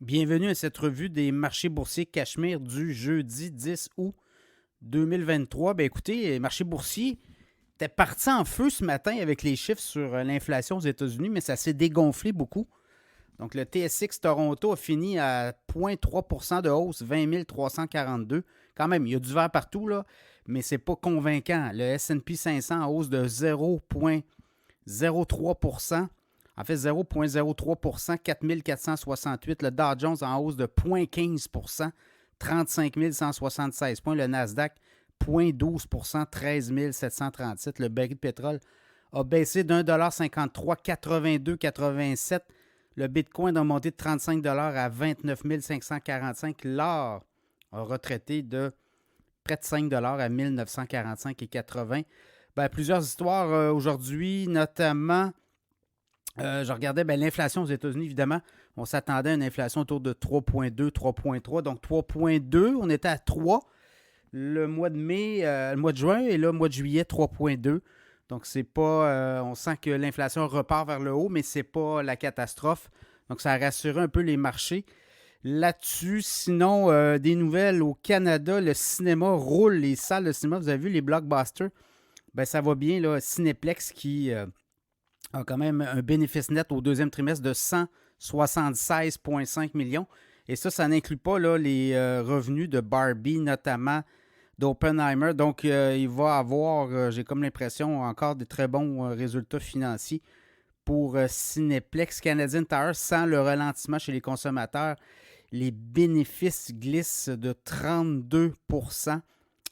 Bienvenue à cette revue des marchés boursiers Cachemire du jeudi 10 août 2023. Ben écoutez, les marchés boursiers étaient partis en feu ce matin avec les chiffres sur l'inflation aux États-Unis, mais ça s'est dégonflé beaucoup. Donc le TSX Toronto a fini à 0,3 % de hausse, 20 342. Quand même, il y a du vert partout, là, mais c'est pas convaincant. Le S&P 500 en hausse de 0,03%. En fait, 0,03 %, 4 468. Le Dow Jones en hausse de 0,15 %, 35 176 points. Le Nasdaq, 0,12 %, 13 737. Le baril de pétrole a baissé d'1,53 $, 82,87. Le Bitcoin a monté de 35 $ à 29 545. L'or a retraité de près de 5 $ à 1945,80. Plusieurs histoires aujourd'hui, notamment... je regardais l'inflation aux États-Unis, évidemment. On s'attendait à une inflation autour de 3,2, 3,3. Donc 3,2, on était à 3 le mois de mai, le mois de juin, et là, le mois de juillet, 3,2. Donc c'est pas. On sent que l'inflation repart vers le haut, mais c'est pas la catastrophe. Donc ça a rassuré un peu les marchés. Là-dessus, sinon, des nouvelles au Canada, le cinéma roule, les salles de cinéma. Vous avez vu les blockbusters? Ça va bien, là. Cinéplex qui a quand même un bénéfice net au deuxième trimestre de 176,5 millions. Et ça n'inclut pas là, les revenus de Barbie, notamment d'Oppenheimer. Donc, il va avoir, j'ai comme l'impression, encore des très bons résultats financiers pour Cineplex. Canadian Tire, sans le ralentissement chez les consommateurs, les bénéfices glissent de 32 %.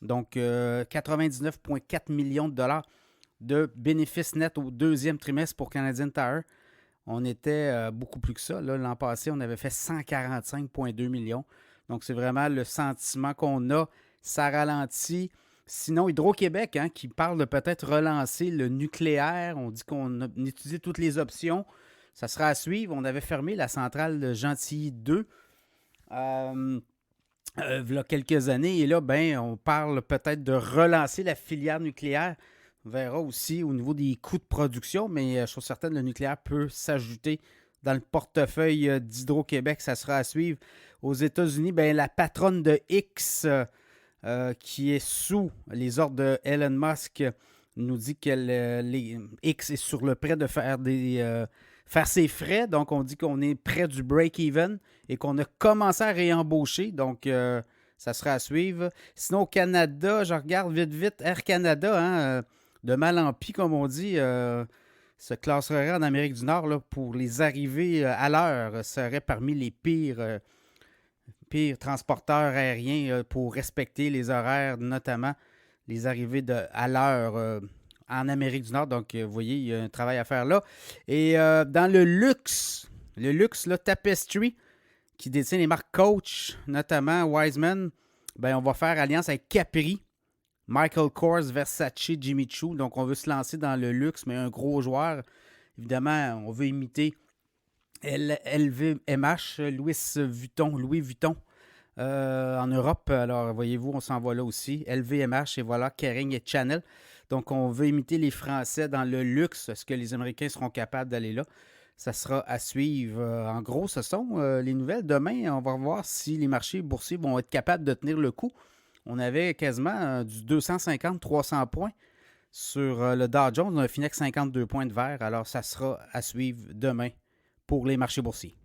Donc, 99,4 millions de dollars de bénéfices nets au deuxième trimestre pour Canadian Tire. On était beaucoup plus que ça. Là, l'an passé, on avait fait 145,2 millions. Donc, c'est vraiment le sentiment qu'on a. Ça ralentit. Sinon, Hydro-Québec, qui parle de peut-être relancer le nucléaire. On dit qu'on a étudié toutes les options. Ça sera à suivre. On avait fermé la centrale de Gentilly 2 il y a quelques années. Et là, on parle peut-être de relancer la filière nucléaire. On verra aussi au niveau des coûts de production, mais je suis certain que le nucléaire peut s'ajouter dans le portefeuille d'Hydro-Québec. Ça sera à suivre. Aux États-Unis, la patronne de X, qui est sous les ordres de Elon Musk, nous dit que X est sur le prêt de faire ses frais. Donc, on dit qu'on est près du break-even et qu'on a commencé à réembaucher. Donc, ça sera à suivre. Sinon, au Canada, je regarde vite Air Canada, de mal en pis, comme on dit, se classerait en Amérique du Nord là, pour les arrivées à l'heure. Serait parmi les pires transporteurs aériens pour respecter les horaires, notamment les arrivées à l'heure en Amérique du Nord. Donc, vous voyez, il y a un travail à faire là. Et dans le luxe, là, Tapestry, qui détient les marques Coach, notamment Wiseman, on va faire alliance avec Capri, Michael Kors, Versace, Jimmy Choo. Donc, on veut se lancer dans le luxe, mais un gros joueur. Évidemment, on veut imiter LVMH, Louis Vuitton en Europe. Alors, voyez-vous, on s'en va là aussi. LVMH et voilà, Kering et Chanel. Donc, on veut imiter les Français dans le luxe. Est-ce que les Américains seront capables d'aller là? Ça sera à suivre. En gros, ce sont les nouvelles. Demain, on va voir si les marchés boursiers vont être capables de tenir le coup. On avait quasiment du 250-300 points sur le Dow Jones. On a fini avec 52 points de vert. Alors, ça sera à suivre demain pour les marchés boursiers.